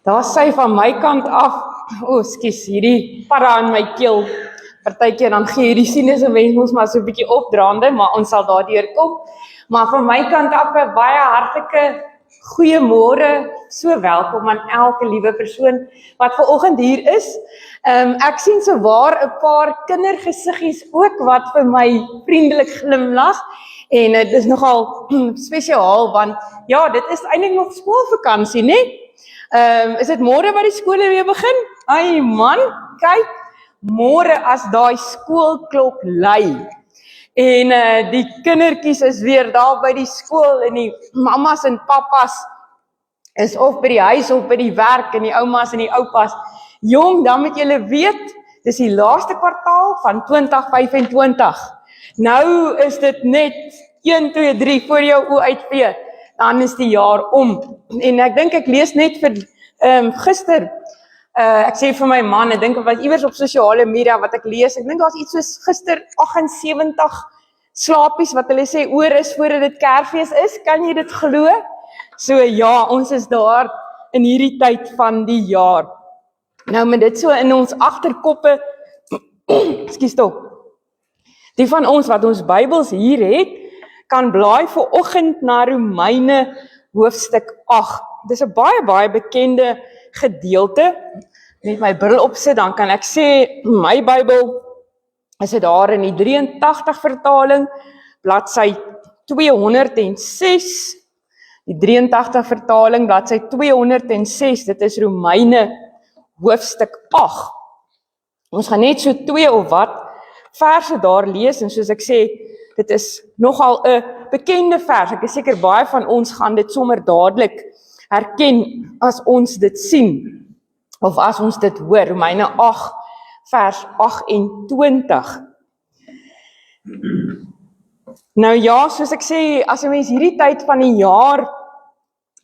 Daar sy van my kant af, skus, hierdie para in my keel, partykeer dan gee hierdie sinus en mens ons maar so 'n bietjie opdraande, maar ons sal daardeur kom. Maar van my kant af 'n baie hartlike goeiemôre, so welkom aan elke liewe persoon wat vanoggend hier is. Ek sien sowaar 'n paar kindergesiggies ook wat vir my vriendelik glimlag. En dit is nogal spesiaal want ja, dit is eintlik nog skoolvakansie, né? Is dit môre wat die skole weer begin? Ai man, kyk, môre as daai skoolklok lui. En die kindertjies is weer daar by die skool en die mammas en pappas is of by die huis of by die werk en die oumas en die oupas. Jong, dan moet julle weet, dis die laaste kwartaal van 2025. Nou is dit net 1, 2, 3 voor jou oë uitvee, dan is die jaar om. En ek dink ek lees net vir gister, ek sê vir my man, ek dink wat iewers op sosiale media wat ek lees, ek dink daar's iets soos gister 78 slapies wat hulle sê oor is voordat dit Kersfees is, kan jy dit glo? So ja, ons is daar in hierdie tyd van die jaar. Nou met dit so in ons agterkoppe, ekskuus tog, die van ons wat ons Bybels hier het, kan blaai vanoggend na Romeine hoofstuk 8. Dis 'n baie bekende gedeelte. Net my bril opsit, dan kan ek sê, my Bybel is dit daar in die 83 vertaling, bladsy 206, die 83 vertaling, bladsy 206, dit is Romeine hoofstuk 8. Ons gaan net so 2 of wat verse daar lees, en soos ek sê, dit is nogal 'n bekende vers. Ek is seker baie van ons gaan dit sommer dadelik herken as ons dit sien, of as ons dit hoor. Romeine 8, vers 28. Nou ja, soos ek sê, as 'n mens hierdie tyd van die jaar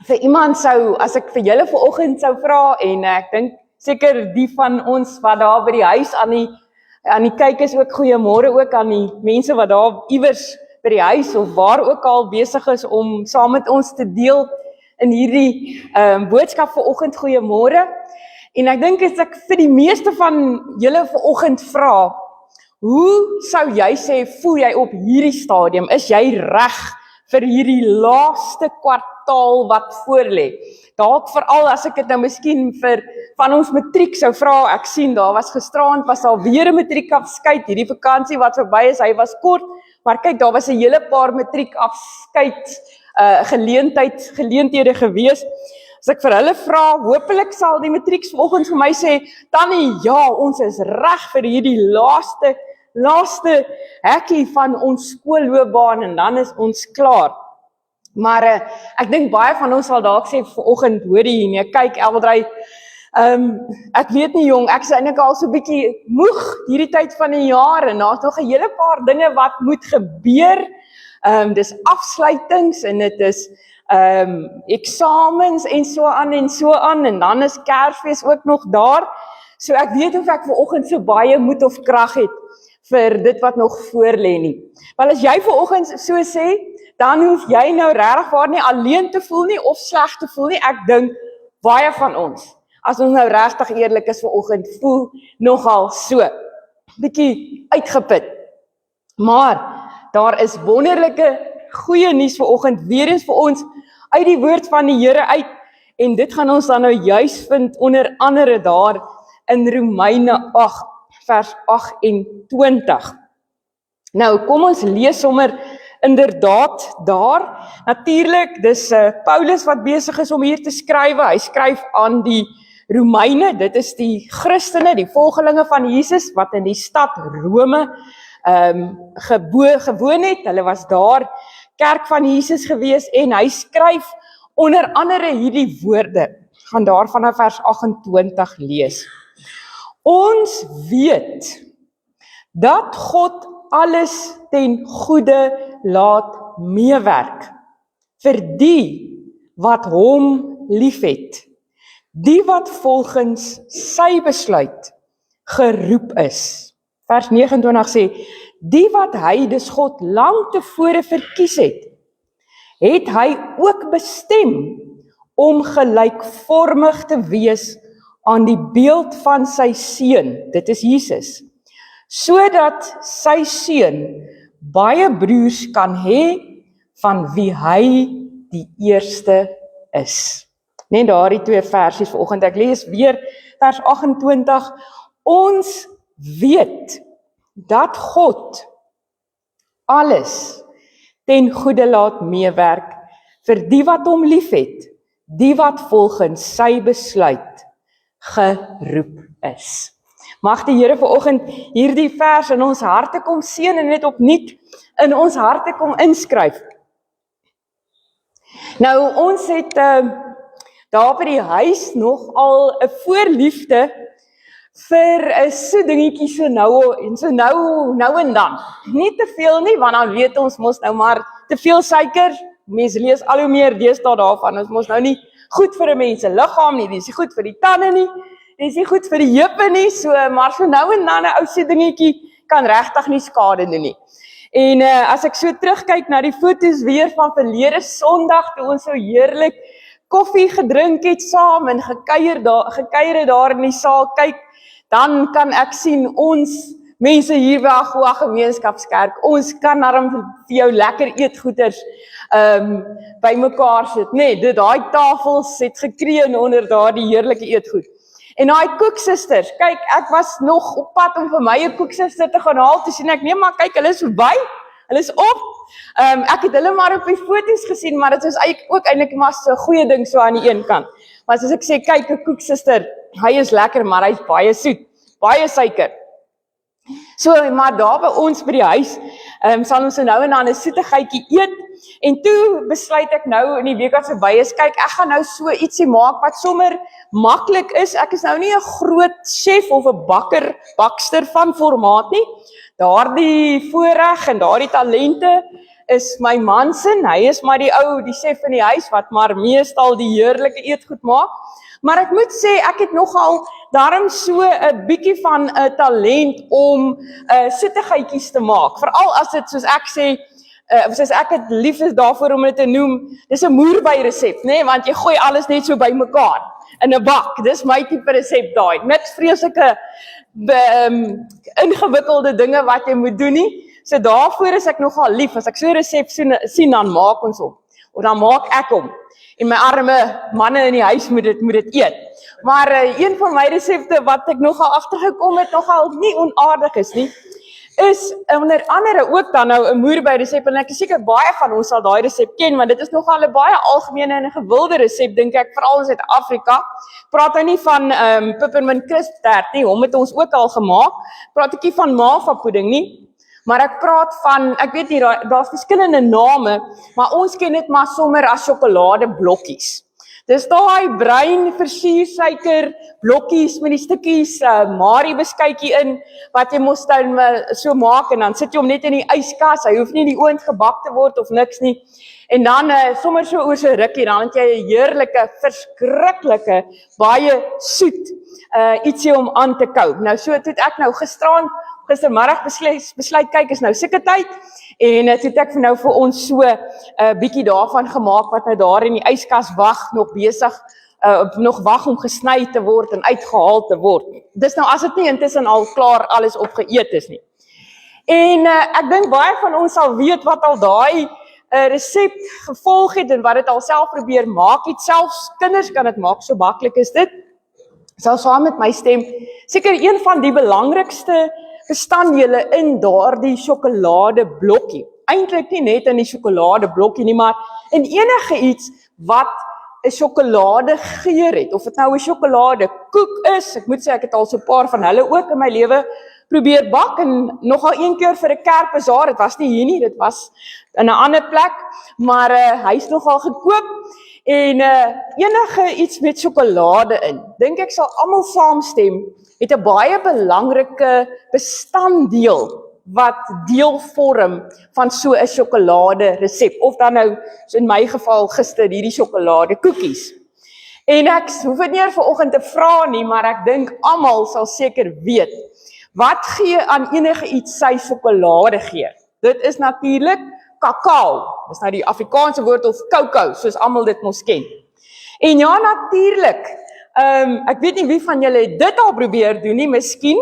vir iemand sou, as ek vir julle vanoggend sou vra, en ek dink seker die van ons wat daar by die huis aan die kyk is ook, goeiemôre ook aan die mense wat daar iewers by die huis of waar ook al besig is om saam met ons te deel in hierdie boodskap vanoggend, goeiemôre. En ek dink as ek vir die meeste van julle vanoggend vra, hoe sou jy sê, voel jy op hierdie stadium? Is jy reg vir hierdie laaste kwartaal wat voorlê? Dalk veral as ek dit nou miskien vir van ons matriek sou vra, ek sien daar was gisteraand was al weer 'n matriekafskeid, hierdie vakansie wat verby is, hy was kort, maar kyk, daar was 'n hele paar matriekafskeid geleenthede gewees. As ek vir hulle vra, hopelik sal die matrieks vanoggend vir my sê, Tannie, ja, ons is reg vir hierdie laaste hekkie van ons skoolloopbaan en dan is ons klaar. Maar ek dink baie van ons sal dalk sê vanoggend, hoorie, nee, kyk Eldrey, ek weet nie jong, ek is eintlik al so 'n bietjie moeg hierdie tyd van die jaar en daar's nog 'n hele paar dinge wat moet gebeur. Dis afsluitings en dit is eksamens en so aan en dan is Kersfees ook nog daar. So ek weet of ek vanoggend so baie moed of krag het vir dit wat nog voor lê nie. Want as jy vanoggend so sê, dan hoef jy nou regtig waar nie alleen te voel nie of sleg te voel nie. Ek dink baie van ons, as ons nou regtig eerlik is vanoggend, voel nogal so bietjie uitgeput. Maar daar is wonderlike goeie nuus vanoggend weer eens vir ons uit die woord van die Here uit, en dit gaan ons dan nou juis vind onder andere daar in Romeine 8 vers 28. Nou kom ons lees sommer inderdaad daar. Natuurlik, dis Paulus wat besig is om hier te skrywe. Hy skryf aan die Romeine, dit is die Christene, die volgelinge van Jesus wat in die stad Rome gewoon het. Hulle was daar kerk van Jesus gewees en hy skryf onder andere hierdie woorde. Gaan daar vanaf vers 28 lees. Ons weet dat God alles ten goeie laat meewerk vir die wat hom liefhet, die wat volgens sy besluit geroep is. Vers 29 sê, die wat hy, dus God, lang tevore verkies het hy ook bestem om gelykvormig te wees aan die beeld van sy seun, dit is Jesus, sodat sy seun baie broers kan hê van wie hy die eerste is. Net daardie 2 versies vanoggend, ek lees weer vers 28, ons weet dat God alles ten goeie laat meewerk vir die wat hom liefhet, die wat volgens sy besluit geroep is. Mag die Here vanoggend hierdie vers in ons harte kom seën en dit opnuut in ons harte kom inskryf. Nou, ons het daar by die huis nog al 'n voorliefde vir 'n soedingetjie so nou en dan. Nie te veel nie, want dan weet ons mos nou maar te veel suiker. Mense lees al hoe meer deesdae daarvan. Ons mos nou nie goed vir 'n mens se liggaam nie, dis nie goed vir die tande nie, dis nie goed vir die heupe nie, maar so nou en dan 'n ou soedingetjie kan regtig nie skade doen nie. En as ek so terugkyk na die foto's weer van verlede Sondag, toe ons so heerlik koffie gedrink het saam en gekuier het daar in die saal, kyk, dan kan ek sien ons mense hier by Agua Gemeenskapskerk, ons kan daarom vir jou lekker eetgoeders by mekaar sit, nee, daai tafels het gekreun onder daardie heerlike eetgoed. En daai koeksusters, kyk, ek was nog op pad om vir my 'n koeksuster te gaan haal, toe sien ek, nee maar kyk, hulle is verby, hulle is op. Ek het hulle maar op die foto's gesien, maar dit is ook eintlik maar so 'n goeie ding so aan die een kant. Maar soos ek sê, kyk, 'n koeksuster, hy is lekker, maar hy is baie soet, baie suiker. So, maar daar by ons by die huis, sal ons nou en dan 'n soetigheidjie eet, en toe besluit ek nou in die week wat verby is, kyk, ek gaan nou so ietsie maak wat sommer maklik is. Ek is nou nie 'n groot chef of 'n bakster van formaat nie. Daardie voorreg en daardie talente is my man se. Hy is maar die chef in die huis wat maar meestal die heerlike eetgoed maak. Maar ek moet sê, ek het nogal daarom so 'n bietjie van 'n talent om soetigheidjies te maak. Veral as dit, soos ek sê, soos ek het lief is daarvoor om dit te noem, dis 'n moerbei resep, nê, want jy gooi alles net so by mekaar in 'n bak. Dis my tipe resep daai. Niks vreeslike ingewikkelde dinge wat jy moet doen nie. So daarvoor is ek nogal lief. As ek so 'n resep sien, dan maak ons hom. Of dan maak ek hom. En my arme manne in die huis moet dit eet. Maar een van my resepte wat ek nogal agtergekom het, nogal nie onaardig is nie, is onder andere ook dan nou 'n moerbei resep, en ek is seker baie van ons sal daai resep ken, want dit is nogal 'n baie algemene en 'n gewilde resep, dink ek, veral in Suid-Afrika. Praat nou nie van peppermint crisp tart nie, hom het ons ook al gemaak. Praat ek nie van Mava pudding nie, maar ek praat van, ek weet nie, daar's verskillende name, maar ons ken dit maar sommer as sjokoladeblokkies. Dis daai bruin versiersuiker blokkies met die stukkies Marie beskuitjie in, wat jy mos dan so maak, en dan sit jy hom net in die yskas, hy hoef nie in die oond gebak te word of niks nie, en dan sommer so oor so rukkie, dan het jy 'n heerlike, verskriklike, baie soet ietsie om aan te kou. Nou so het ek nou gistermiddag besluit, kyk, is nou sulke tyd, en toe het ek vir ons so 'n bietjie daarvan gemaak, wat nou daar in die yskas wag, nog wag om gesny te word en uitgehaal te word. Dis nou as dit nie intussen al klaar alles opgeëet is nie. En ek dink baie van ons sal weet wat al daai resep gevolg het, en wat dit al self probeer maak het, selfs kinders kan dit maak, so maklik is dit. Sal saam met my stem, seker een van die belangrikste bestanddele in daardie sjokoladeblokkie. Eintlik nie net in die sjokoladeblokkie nie, maar in enige iets wat 'n sjokoladegeur het, of dit nou 'n sjokoladekoek is. Ek moet sê, ek het al so 'n paar van hulle ook in my lewe probeer bak, en nogal een keer vir 'n kerkbazaar, dit was nie hier nie, dit was in 'n ander plek, maar hy's nogal gekoop, en enige iets met sjokolade in, dink ek sal almal saamstem, het 'n baie belangrike bestanddeel wat deel vorm van so 'n sjokolade resep, of dan nou, so in my geval gister, hierdie sjokolade koekies. En ek hoef dit nie vanoggend te vra nie, maar ek dink almal sal seker weet, wat gee aan enige iets sy sjokolade geur? Dit is natuurlik kakao, dis nou die Afrikaanse woord, of cocoa, soos almal dit mos ken. En ja, natuurlik, ek weet nie wie van julle dit al probeer doen nie, miskien,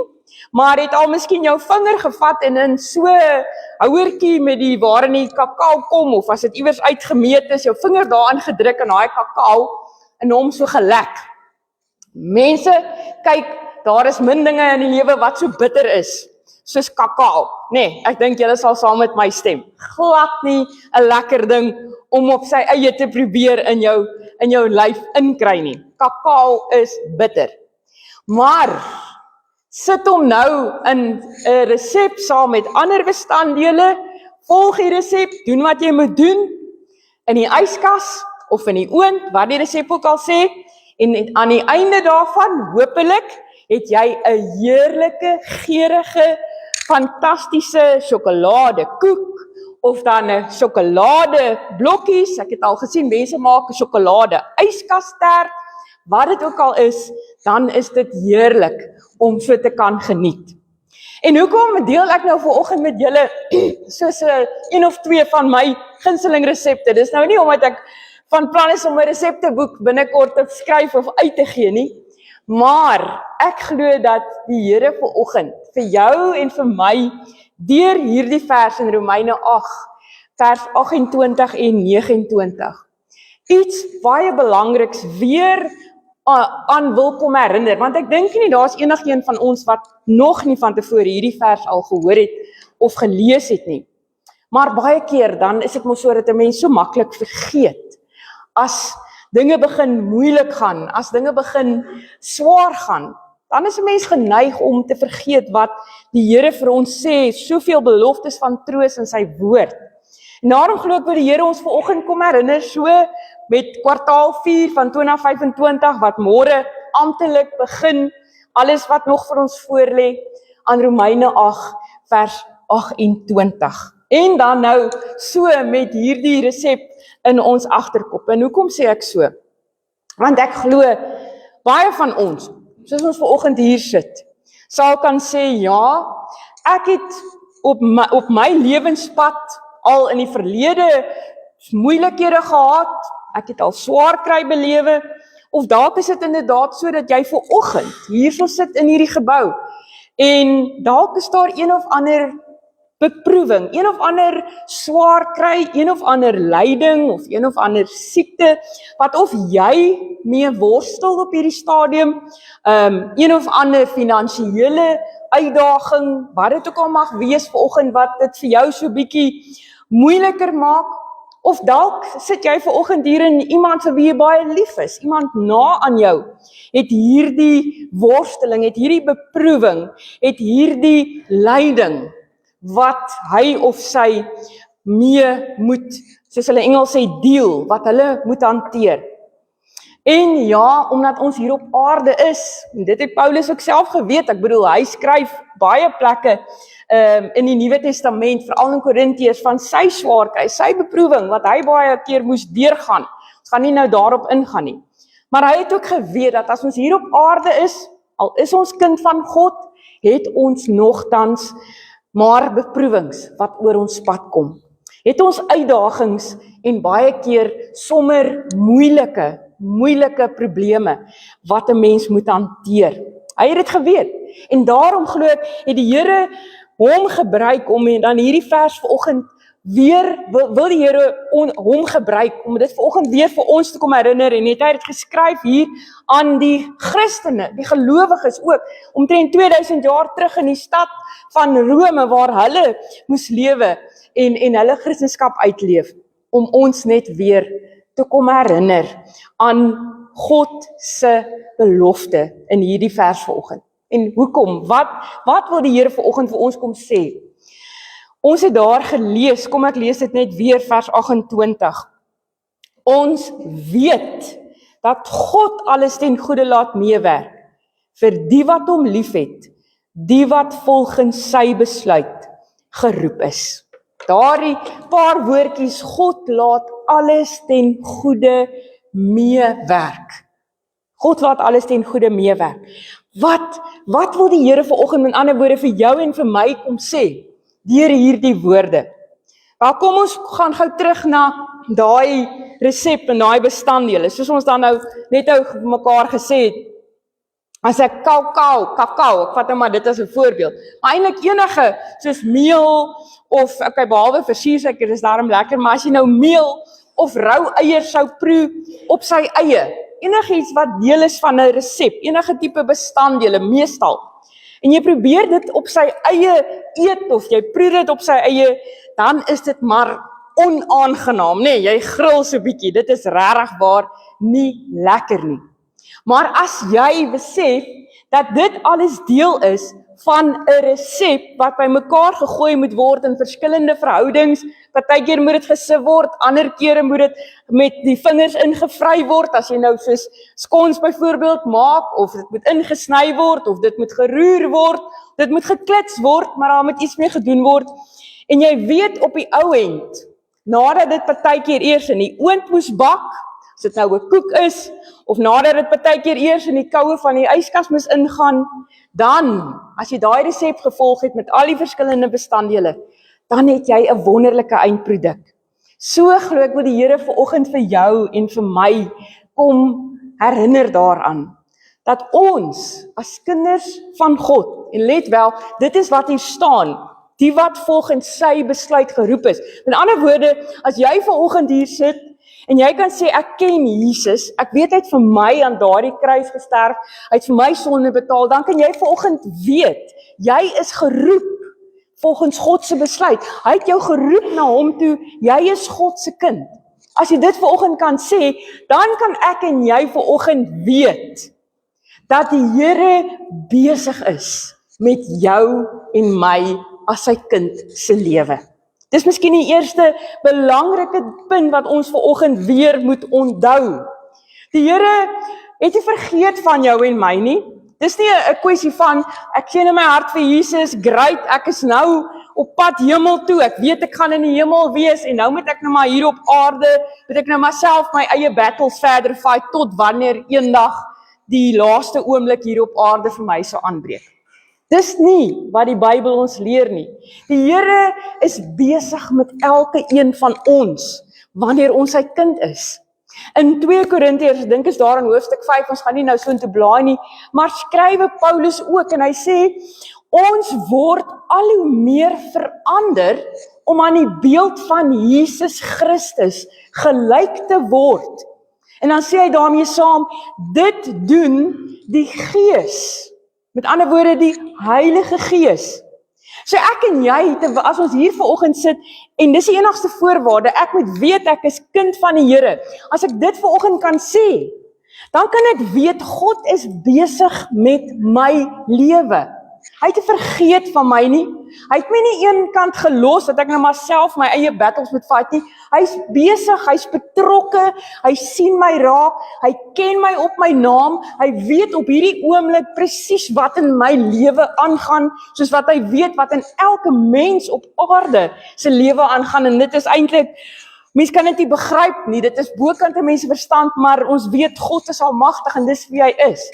maar het al miskien jou vinger gevat en in so 'n houertjie met die waarin die kakao kom, of as dit iewers uitgemeet is, jou vinger daarin gedruk in daai kakao en hom so gelek. Mense, kyk, daar is min dinge in die lewe wat so bitter is, soos kakao. Nee, ek dink julle sal saam met my stem. Glad nie 'n lekker ding om op sy eie te probeer in jou lyf inkry nie. Kakao is bitter. Maar sit hom nou in 'n resep saam met ander bestanddele, volg die resep, doen wat jy moet doen, in die yskas of in die oond, wat die resep ook al sê, en aan die einde daarvan, hopelik, het jy 'n heerlike, geurige, fantastiese sjokoladekoek, of dan 'n sjokoladeblokkies, ek het al gesien, mense maak 'n sjokolade yskastert, wat dit ook al is, dan is dit heerlik om so te kan geniet. En hoekom deel ek nou vanoggend met julle soos 1 of 2 van my gunsteling resepte? Dis nou nie omdat ek van plan is om 'n resepteboek binnekort te skryf of uit te gee nie, maar ek glo dat die Here vanoggend vir jou en vir my deur hierdie vers in Romeine 8, vers 28 en 29, iets baie belangriks weer aan wil kom herinner, want ek dink nie daar's enigiemand van ons wat nog nie van tevore hierdie vers al gehoor het of gelees het nie. Maar baie keer dan is dit mos so dat 'n mens so maklik vergeet as dinge begin moeilik gaan, as dinge begin swaar gaan, dan is 'n mens geneig om te vergeet wat die Here vir ons sê, soveel beloftes van troos in sy woord. En daarom glo ek dat die Here ons vanoggend kom herinner, so met kwartaal 4 van 2025, wat môre amptelik begin, alles wat nog vir ons voorlê, aan Romeine 8, vers 28. En dan nou so met hierdie resep in ons agterkop. En hoekom sê ek so? Want ek glo, baie van ons, soos ons vanoggend hier sit, sal kan sê, ja, ek het op my lewenspad al in die verlede moeilikhede gehad, ek het al swaar kry belewe, of dalk is dit inderdaad so dat jy vanoggend hierso sit in hierdie gebou, en dalk is daar een of ander beproewing, een of ander swaar kry, een of ander lyding, of een of ander siekte, wat of jy mee worstel op hierdie stadium, een of ander finansiële uitdaging, wat dit ook al mag wees vanoggend, wat dit vir jou so bietjie moeiliker maak, of dalk sit jy vanoggend hier en iemand vir wie jy baie lief is, iemand na aan jou, het hierdie worsteling, het hierdie beproewing, het hierdie lyding, wat hy of sy mee moet, soos hulle Engels sê, deal, wat hulle moet hanteer. En ja, omdat ons hier op aarde is, en dit het Paulus ook self geweet, ek bedoel, hy skryf baie plekke in die Nuwe Testament, veral in Korintiërs, van sy swaarkry, sy beproewing, wat hy baie keer moes deurgaan. Ons gaan nie nou daarop ingaan nie. Maar hy het ook geweet dat as ons hier op aarde is, al is ons kind van God, het ons nogtans maar beproewings wat oor ons pad kom. Het ons uitdagings en baie keer sommer moeilike probleme wat 'n mens moet hanteer. Hy het dit geweet. En daarom glo ek, het die Here hom gebruik om dan hierdie vers vanoggend weer, wil die Here hom gebruik om dit vanoggend weer vir ons te kom herinner, en het hy dit geskryf hier aan die Christene, die gelowiges ook, omtrent 2000 jaar terug in die stad van Rome, waar hulle moes lewe en hulle Christendom uitleef, om ons net weer te kom herinner aan God se belofte in hierdie vers vanoggend. En hoekom? Wat wil die Here vanoggend vir ons kom sê? Ons het daar gelees, kom ek lees dit net weer, vers 28. Ons weet dat God alles ten goeie laat meewerk vir die wat hom liefhet, die wat volgens sy besluit geroep is. Daardie paar woordjies, God laat alles ten goeie meewerk. God laat alles ten goeie meewerk. Wat wil die Here vanoggend met ander woorde vir jou en vir my kom sê deur hierdie woorde? Wel, kom ons gaan gou terug na daai resep en daai bestanddele, soos ons dan nou net vir mekaar gesê het, as ek kakao, ek vat nou maar dit as 'n voorbeeld, maar eintlik enige, soos meel, of, okay, behalwe vir suursuiker is daarom lekker, maar as jy nou meel, of rou eiers sou proe, op sy eie, enigiets wat deel is van 'n resep, enige tipe bestanddele, meestal, en jy probeer dit op sy eie eet, of jy proe dit op sy eie, dan is dit maar onaangenaam, nee, jy gril so bietjie, dit is regtig waar nie lekker nie. Maar as jy besef, dat dit alles deel is van 'n resep, wat by mekaar gegooi moet word in verskillende verhoudings, partykeer moet dit gesif word, ander kere moet dit met die vingers ingevry word, as jy nou soos skons byvoorbeeld maak, of dit moet ingesny word, of dit moet geroer word, dit moet geklits word, maar daar moet iets mee gedoen word, en jy weet op die ou end, nadat dit partykeer eers in die oond moes bak, as dit nou 'n koek is, of nadat dit partykeer eers in die koue van die yskas moes ingaan, dan, as jy daai resep gevolg het met al die verskillende bestanddele, dan het jy 'n wonderlike eindproduk. So glo ek wil die Here vanoggend vir jou en vir my kom herinner daaraan, dat ons as kinders van God, en let wel, dit is wat hier staan, die wat volgens sy besluit geroep is. Met ander woorde, as jy vanoggend hier sit, en jy kan sê, ek ken Jesus, ek weet hy het vir my aan daardie kruis gesterf, hy het vir my sonde betaal, dan kan jy vanoggend weet, jy is geroep volgens God se besluit. Hy het jou geroep na hom toe, jy is God se kind. As jy dit vanoggend kan sê, dan kan ek en jy vanoggend weet, dat die Here besig is met jou en my as sy kind se lewe. Dis miskien die eerste belangrike punt wat ons vanoggend weer moet onthou. Die Here het nie vergeet van jou en my nie. Dis nie 'n kwessie van, ek gee in my hart vir Jesus, great, ek is nou op pad hemel toe, ek weet ek gaan in die hemel wees, en nou moet ek nou maar hier op aarde, moet ek nou maar self my eie battles verder fight, tot wanneer eendag die laaste oomblik hier op aarde vir my sou aanbreek. Dis nie wat die Bybel ons leer nie. Die Here is besig met elke een van ons, wanneer ons sy kind is. In 2 Korintiërs, dink is daar in hoofstuk 5, ons gaan nie nou so in te blaai nie, maar skrywe Paulus ook, en hy sê, ons word al hoe meer verander, om aan die beeld van Jesus Christus gelyk te word. En dan sê hy daarmee saam, dit doen die Gees. Met ander woorde, die Heilige Gees. So ek en jy, as ons hier vanoggend sit, en dis die enigste voorwaarde, ek moet weet ek is kind van die Here. As ek dit vanoggend kan sê, dan kan ek weet, God is besig met my lewe. Hy het nie vergeet van my nie. Hy het my nie een kant gelos, dat ek nou maar self my eie battles moet fight nie. Hy's besig, hy's betrokke, hy sien my raak, hy ken my op my naam, hy weet op hierdie oomblik presies wat in my lewe aangaan, soos wat hy weet wat in elke mens op aarde se lewe aangaan, en dit is eintlik, mens kan dit nie begryp nie, dit is bokant 'n mens se verstand, maar ons weet God is almagtig en dis wie hy is.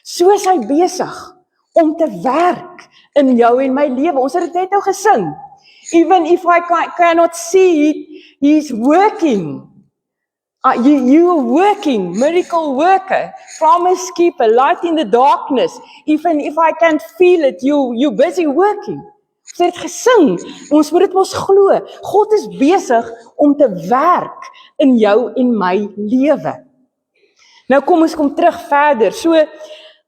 So is hy besig om te werk in jou en my lewe. Ons het dit net nou gesing. Even if I cannot see it, he's working. You are working, miracle worker, promise keeper, light in the darkness. Even if I can't feel it, you busy working. Ons het dit gesing, ons moet dit mos glo. God is besig om te werk in jou en my lewe. Nou kom ons terug verder. So,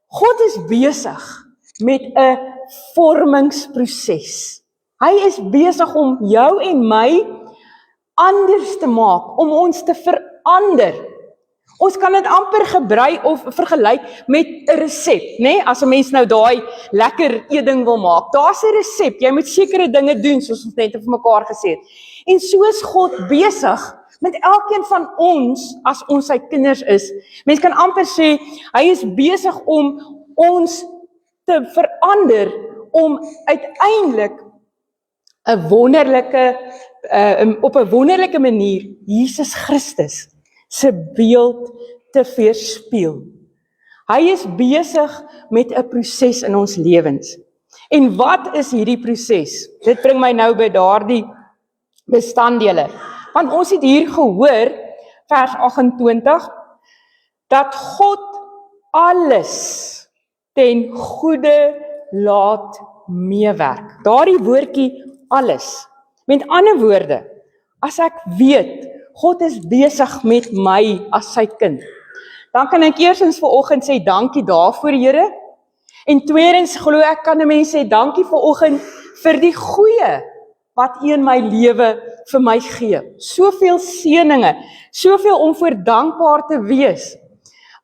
God is besig met 'n vormingsproses. Hy is besig om jou en my anders te maak, om ons te verander. Ons kan dit amper vergelyk met 'n resep, né? As 'n mens nou daai lekker eeting wil maak, daar's 'n resep. Jy moet sekere dinge doen, soos ons net vir mekaar gesê het. En so is God besig met elkeen van ons, as ons sy kinders is. Mens kan amper sê, hy is besig om ons te verander, om uiteindelik op 'n wonderlike manier Jesus Christus se beeld te weerspieël. Hy is besig met 'n proses in ons lewens. En wat is hierdie proses? Dit bring my nou by daardie bestanddele. Want ons het hier gehoor, vers 28, dat God alles ten goeie laat meewerk. Daardie woordjie alles. Met ander woorde, as ek weet, God is besig met my as sy kind, dan kan ek eerstens vanoggend sê dankie daarvoor, Here. En tweedens glo ek kan 'n mens sê dankie vanoggend vir die goeie wat U in my lewe vir my gee. Soveel seëninge, soveel om voor dankbaar te wees.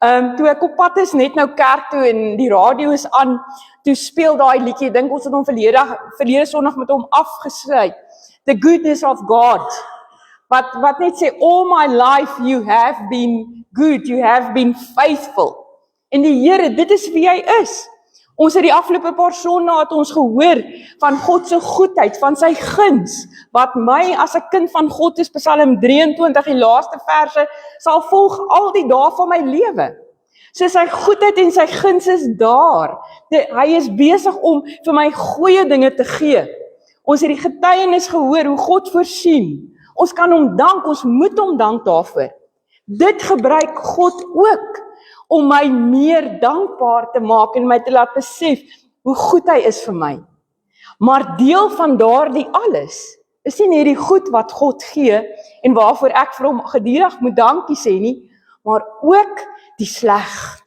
Toe ek op pad is net nou kerk toe en die radio is aan, toe speel daai liedjie, dink ons het hom verlede Sondag met hom afgesluit. The goodness of God. Wat net sê, all my life you have been good, you have been faithful. En die Here, dit is wie hy is. Ons het die afgelope paar sondae het ons gehoor van God se goedheid, van sy guns, wat my as 'n kind van God is, Psalm 23, die laaste verse, sal volg al die dae van my lewe. So sy goedheid en sy guns is daar. Hy is besig om vir my goeie dinge te gee. Ons het die getuienis gehoor, hoe God voorsien. Ons kan hom dank, ons moet hom dank daarvoor. Dit gebruik God ook, om my meer dankbaar te maak en my te laat besef hoe goed hy is vir my. Maar deel van daardie alles is nie net die goed wat God gee en waarvoor ek vir hom gedurig moet dankie sê nie, maar ook die sleg,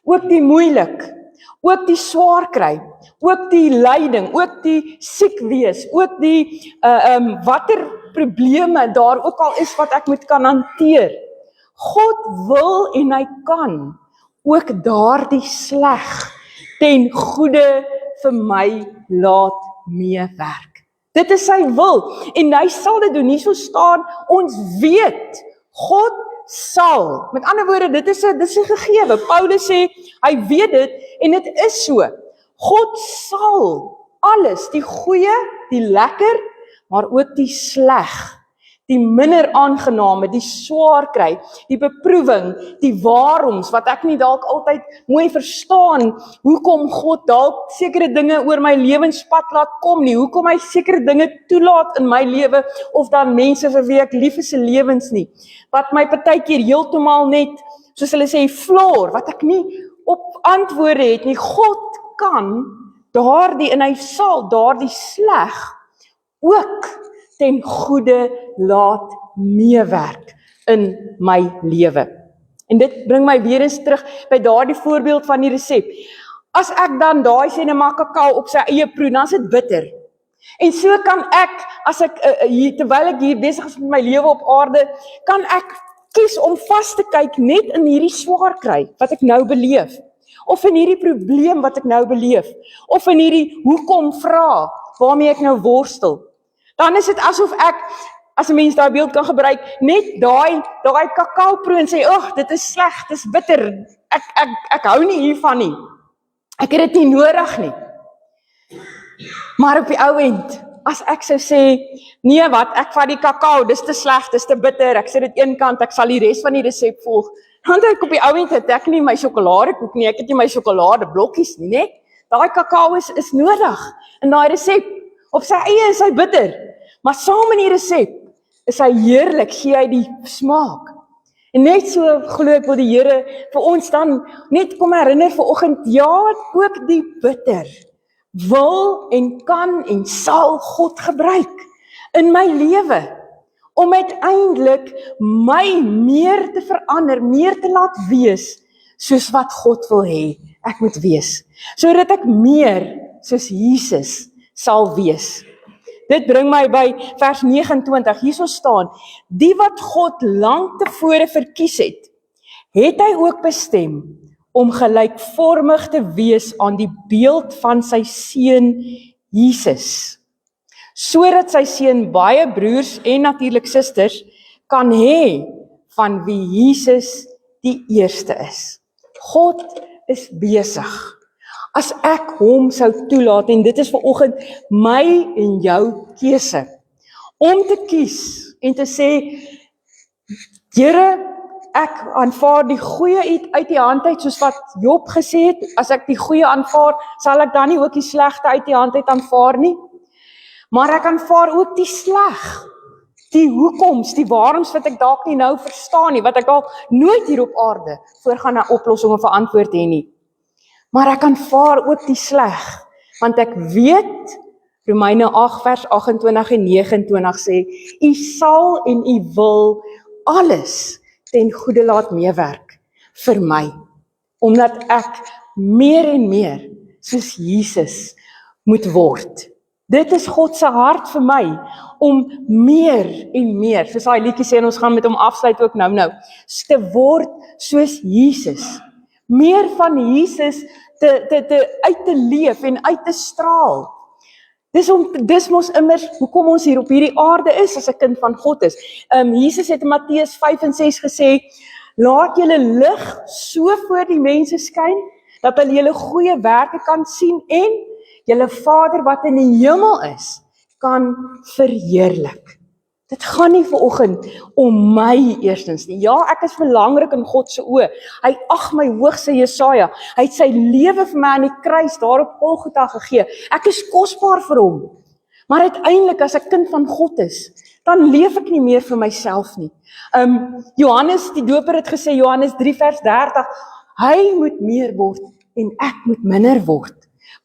ook die moeilik, ook die swaar kry, ook die lyding, ook die siek wees, ook die watter probleme daar ook al is wat ek moet kan hanteer. God wil en hy kan ook daardie sleg ten goeie vir my laat meewerk. Dit is sy wil en hy sal dit doen. Hierso staan, ons weet, God sal. Met ander woorde, dit is 'n gegewe. Paulus sê, hy weet dit en dit is so. God sal alles, die goeie, die lekker, maar ook die sleg, die minder aangename, die swaar kry, die beproewing, die waaroms, wat ek nie dalk altyd mooi verstaan, hoekom God dalk sekere dinge oor my lewenspad laat kom nie, hoekom hy sekere dinge toelaat in my lewe, of dan mense vir wie ek lief is se lewens nie, wat my partykeer heeltemal net, soos hulle sê, floor, wat ek nie op antwoorde het nie. God kan daardie, en hy sal daardie sleg ook ten goeie laat meewerk in my lewe. En dit bring my weer eens terug by daardie voorbeeld van die resep. As ek dan daai sê net maar kakao op sy eie proe, dan is dit bitter. En so kan ek, as ek terwyl ek hier besig is met my lewe op aarde, kan ek kies om vas te kyk net in hierdie swaar kry wat ek nou beleef, of in hierdie probleem wat ek nou beleef, of in hierdie hoekom vra waarmee ek nou worstel. Dan is dit asof ek, as 'n mens daai beeld kan gebruik, net daai kakao proe en sê, "Ag, dit is sleg, dit is bitter. Ek hou nie hiervan nie. Ek het dit nie nodig nie." Maar op die ou end, as ek sou sê, "Nee, wat, ek vat die kakao, dis te sleg, dis te bitter. Ek sit dit een kant, ek sal die res van die resep volg." Dan het ek op die ou end het ek nie my sjokoladekoek nie, ek het nie my sjokoladeblokkies nie, né? Daai kakao is nodig in daai resep. Op sy eie is hy bitter, maar saam in die resep is hy heerlik, gee hy die smaak. En net so glo ek wil die Here vir ons dan net kom herinner vanoggend, ja, ook die bitter wil en kan en sal God gebruik in my lewe, om uiteindelik my meer te verander, meer te laat wees, soos wat God wil hê ek moet wees, sodat ek meer soos Jesus sal wees. Dit bring my by vers 29, hierso staan, die wat God lank tevore verkies het, het hy ook bestem om gelykvormig te wees aan die beeld van sy seun Jesus, sodat sy seun baie broers en natuurlik susters kan hê van wie Jesus die eerste is. God is besig. As ek hom sou toelaat, en dit is vanoggend my en jou keuse, om te kies en te sê, Here, ek aanvaar die goeie uit die hand uit, soos wat Job gesê het, as ek die goeie aanvaar, sal ek dan nie ook die slegte uit die hand uit aanvaar nie, maar ek aanvaar ook die sleg, die hoekoms, die waaroms wat ek dalk nie nou verstaan nie, wat ek al nooit hier op aarde voor gaan 'n oplossing of 'n antwoord hê nie. Maar ek aanvaar ook die sleg, want ek weet, Romeine 8 vers 28 en 29 sê, U sal en U wil alles ten goeie laat meewerk vir my, omdat ek meer en meer soos Jesus moet word. Dit is God se hart vir my, om meer en meer, soos daai liedjie sê, en ons gaan met hom afsluit ook nou, te word soos Jesus. Meer van Jesus uit te leef en uit te straal. Dis mos immers hoekom ons hier op hierdie aarde is as 'n kind van God is. Jesus het in Matteus 5 en 6 gesê, laat julle lig so voor die mense skyn, dat hulle julle goeie werke kan sien en julle Vader wat in die hemel is, kan verheerlik. Dit gaan nie vanoggend om my eerstens nie. Ja, ek is belangrik in God se oë. Hy ag my hoog, sê Jesaja. Hy het sy lewe vir my aan die kruis daar op Golgotha gegee. Ek is kosbaar vir hom. Maar uiteindelik as ek kind van God is, dan leef ek nie meer vir myself nie. Johannes die Doper het gesê, Johannes 3 vers 30, hy moet meer word en ek moet minder word.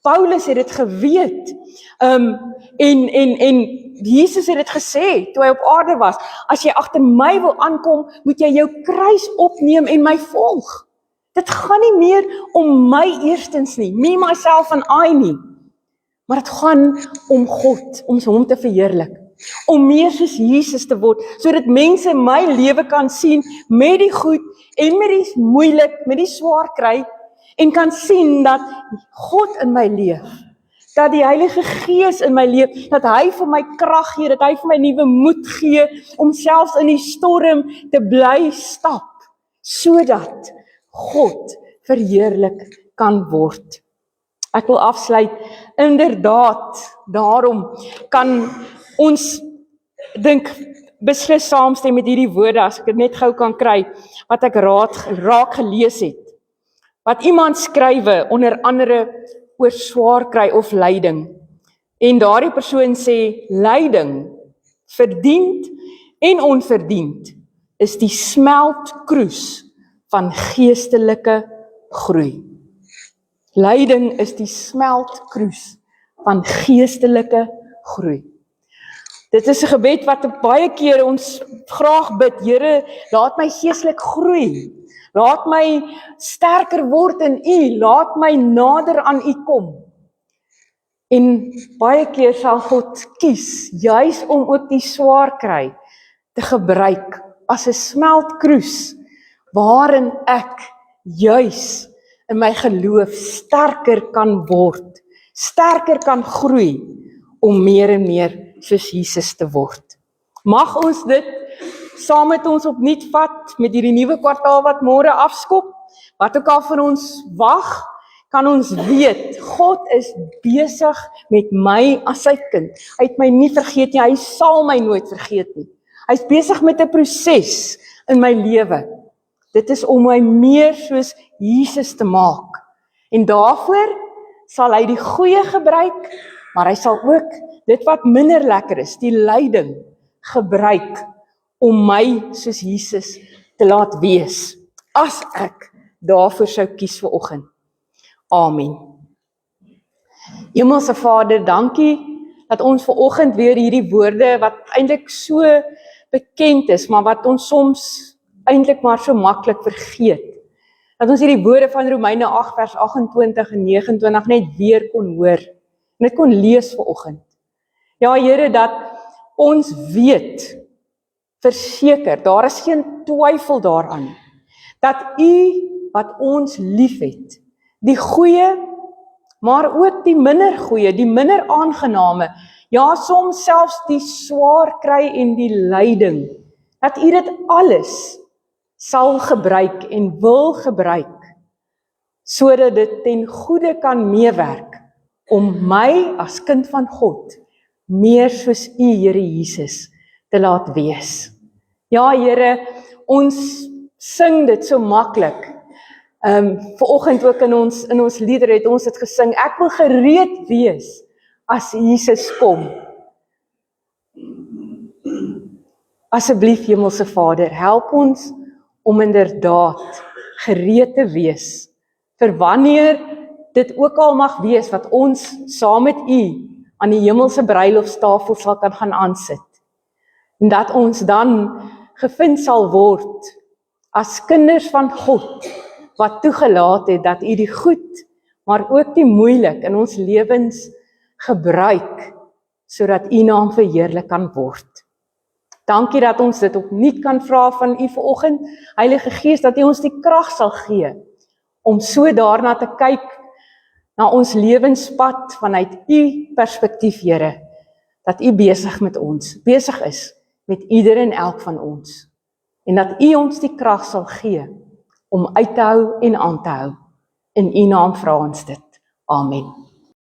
Paulus het dit geweet. En Jesus het dit gesê toe hy op aarde was, as jy agter my wil aankom, moet jy jou kruis opneem en my volg. Dit gaan nie meer om my eerstens nie, me, myself en I nie, maar dit gaan om God, om hom te verheerlik, om meer soos Jesus te word, sodat mense my lewe kan sien met die goed en met die moeilik, met die swaar kry, en kan sien dat God in my leef, dat die Heilige Gees in my leef, dat hy vir my krag gee, dat hy vir my nuwe moed gee, om selfs in die storm te bly stap, sodat God verheerlik kan word. Ek wil afsluit, inderdaad, daarom kan ons, dink, beslis saamstem met hierdie woorde, as ek dit net gou kan kry, wat ek raak gelees het. Wat iemand skrywe, onder andere oor swaar kry of lyding. En daardie persoon sê, lyding, verdiend en onverdiend, is die smeltkroes van geestelike groei. Lyding is die smeltkroes van geestelike groei. Dit is 'n gebed wat baie keer ons graag bid, Here, laat my geestelik groei. Laat my sterker word in U, laat my nader aan U kom. En baie keer sal God kies, juis om ook die swaar kry te gebruik as 'n smeltkroes, waarin ek juis in my geloof sterker kan word, sterker kan groei, om meer en meer soos Jesus te word. Mag ons dit saam met ons opnuut vat met hierdie nuwe kwartaal wat môre afskop, wat ook al vir ons wag, kan ons weet, God is besig met my as sy kind. Hy het my nie vergeet nie, hy sal my nooit vergeet nie. Hy is besig met 'n proses in my lewe. Dit is om my meer soos Jesus te maak. En daarvoor sal hy die goeie gebruik, maar hy sal ook dit wat minder lekker is, die lyding, gebruik om my soos Jesus te laat wees, as ek daarvoor sou kies vanoggend. Amen. Hemelse Vader, dankie dat ons vanoggend weer hierdie woorde wat eintlik so bekend is, maar wat ons soms eintlik maar so maklik vergeet. Dat ons hierdie woorde van Romeine 8 vers 28 en 29 net weer kon hoor, en dit kon lees vanoggend. Ja, Here, dat ons weet, verseker, daar is geen twyfel daaraan, dat U wat ons liefhet, die goeie, maar ook die minder goeie, die minder aangename, ja, soms selfs die swaar kry en die lyding, dat U dit alles sal gebruik en wil gebruik, sodat dit ten goeie kan meewerk, om my as kind van God, meer soos U, Here Jesus, te laat wees. Ja, Here, ons sing dit so maklik. Vanoggend ook in ons liedere het ons dit gesing, ek wil gereed wees as Jesus kom. Asseblief Hemelse Vader, help ons om inderdaad gereed te wees vir wanneer dit ook al mag wees wat ons saam met U aan die hemelse bruilofstafel sal kan gaan aansit. En dat ons dan gevind sal word as kinders van God, wat toegelaat het dat U die goed, maar ook die moeilik in ons lewens gebruik, sodat U naam verheerlik kan word. Dankie dat ons dit opnuut kan vra van U vanoggend, Heilige Gees, dat U ons die krag sal gee, om so daarna te kyk, na ons lewenspad vanuit U perspektief, Here, dat U besig is met ieder en elk van ons, en dat U ons die krag sal gee, om uit te hou en aan te hou. In U naam vra ons dit. Amen.